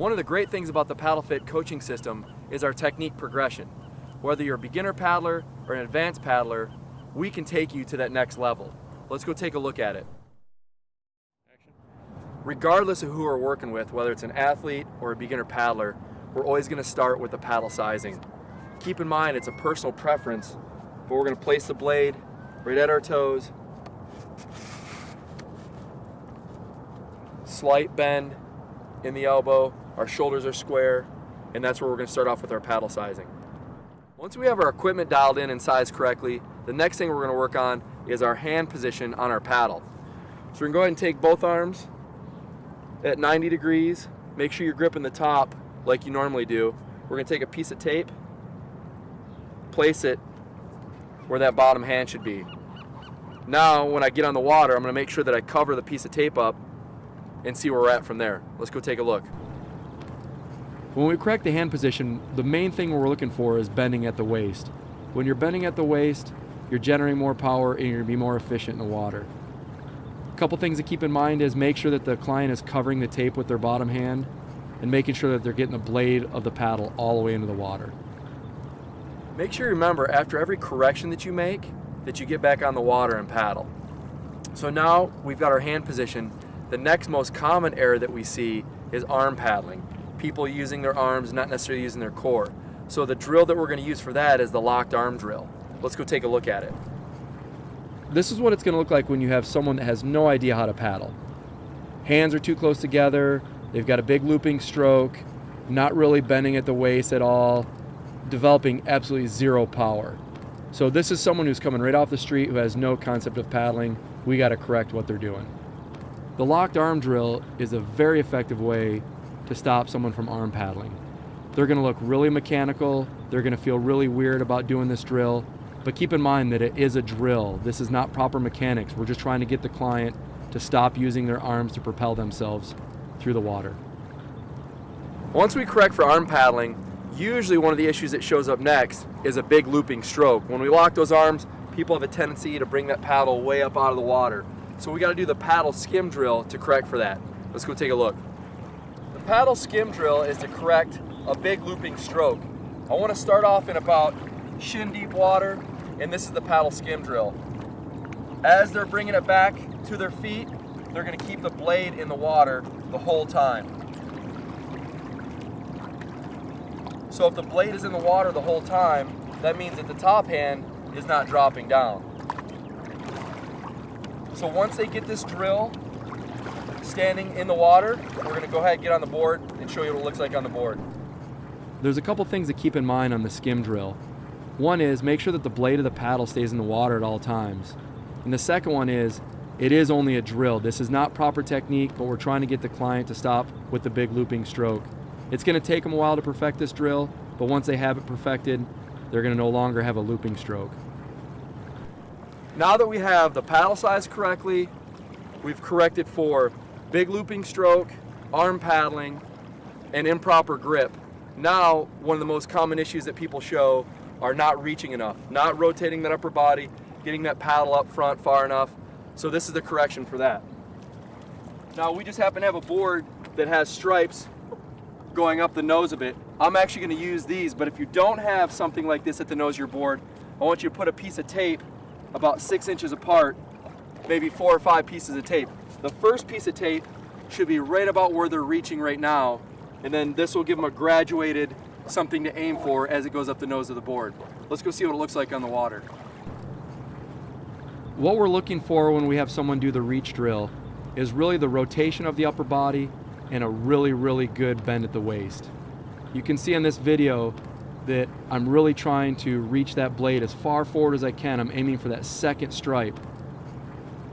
One of the great things about the PaddleFit coaching system is our technique progression. Whether you're a beginner paddler or an advanced paddler, we can take you to that next level. Let's go take a look at it. Regardless of who we're working with, whether it's an athlete or a beginner paddler, we're always going to start with the paddle sizing. Keep in mind it's a personal preference, but we're going to place the blade right at our toes, slight bend in the elbow, our shoulders are square, and that's where we're going to start off with our paddle sizing. Once we have our equipment dialed in and sized correctly, the next thing we're going to work on is our hand position on our paddle. So we're going to go ahead and take both arms at 90 degrees. Make sure you're gripping the top like you normally do. We're going to take a piece of tape, place it where that bottom hand should be. Now when I get on the water, I'm going to make sure that I cover the piece of tape up and see where we're at from there. Let's go take a look. When we correct the hand position, the main thing we're looking for is bending at the waist. When you're bending at the waist, you're generating more power and you're going to be more efficient in the water. A couple things to keep in mind is make sure that the client is covering the tape with their bottom hand and making sure that they're getting the blade of the paddle all the way into the water. Make sure you remember after every correction that you make that you get back on the water and paddle. So now we've got our hand position. The next most common error that we see is arm paddling. People using their arms, not necessarily using their core. So the drill that we're going to use for that is the locked arm drill. Let's go take a look at it. This is what it's going to look like when you have someone that has no idea how to paddle. Hands are too close together, they've got a big looping stroke, not really bending at the waist at all, developing absolutely zero power. So this is someone who's coming right off the street who has no concept of paddling. We got to correct what they're doing. The locked arm drill is a very effective way to stop someone from arm paddling. They're going to look really mechanical, they're going to feel really weird about doing this drill, but keep in mind that it is a drill. This is not proper mechanics. We're just trying to get the client to stop using their arms to propel themselves through the water. Once we correct for arm paddling, usually one of the issues that shows up next is a big looping stroke. When we lock those arms, people have a tendency to bring that paddle way up out of the water. So we got to do the paddle skim drill to correct for that. Let's go take a look. The paddle skim drill is to correct a big looping stroke. I want to start off in about shin deep water, and this is the paddle skim drill. As they're bringing it back to their feet, they're going to keep the blade in the water the whole time. So if the blade is in the water the whole time, that means that the top hand is not dropping down. So once they get this drill standing in the water, we're going to go ahead and get on the board and show you what it looks like on the board. There's a couple things to keep in mind on the skim drill. One is make sure that the blade of the paddle stays in the water at all times. And the second one is, it is only a drill. This is not proper technique, but we're trying to get the client to stop with the big looping stroke. It's going to take them a while to perfect this drill, but once they have it perfected, they're going to no longer have a looping stroke. Now that we have the paddle size correctly, we've corrected for big looping stroke, arm paddling, and improper grip. Now, one of the most common issues that people show are not reaching enough, not rotating that upper body, getting that paddle up front far enough. So this is the correction for that. Now we just happen to have a board that has stripes going up the nose of it. I'm actually going to use these, but if you don't have something like this at the nose of your board, I want you to put a piece of tape about 6 inches apart, maybe 4 or 5 pieces of tape. The first piece of tape should be right about where they're reaching right now, and then this will give them a graduated something to aim for as it goes up the nose of the board. Let's go see what it looks like on the water. What we're looking for when we have someone do the reach drill is really the rotation of the upper body and a really, really good bend at the waist. You can see in this video that I'm really trying to reach that blade as far forward as I can. I'm aiming for that second stripe.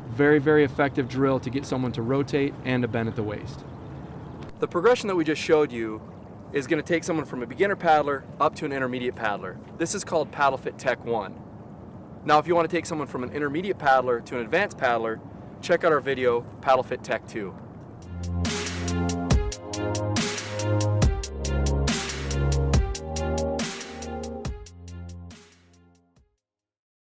Very, very effective drill to get someone to rotate and to bend at the waist. The progression that we just showed you is going to take someone from a beginner paddler up to an intermediate paddler. This is called PaddleFit Tech1. Now if you want to take someone from an intermediate paddler to an advanced paddler, check out our video, PaddleFit Tech 2.